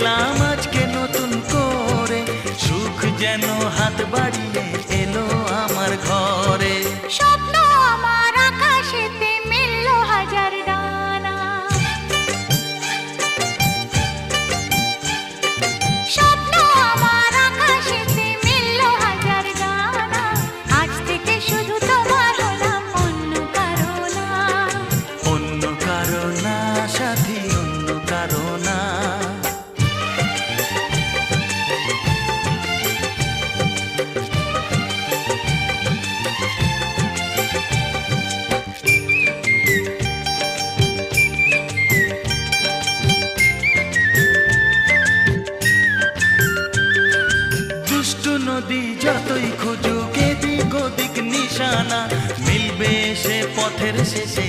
পেলাম আজকে নতুন করে, সুখ যেন হাত বাড়িয়ে এলো আমার ঘরে। স্বপ্ন আমার আকাশেতে মেলল হাজার ডানা, স্বপ্ন আমার আকাশেতে মেলল হাজার ডানা। আজ থেকে শুধু তোমার হলাম, অন্য কারো না। অন্য কারো না সাথী, অন্য কারো না। দুষ্টু নদী যতই খুঁজুক এদিক ওদিক নিশানা, মিলবে সে পথের শেষে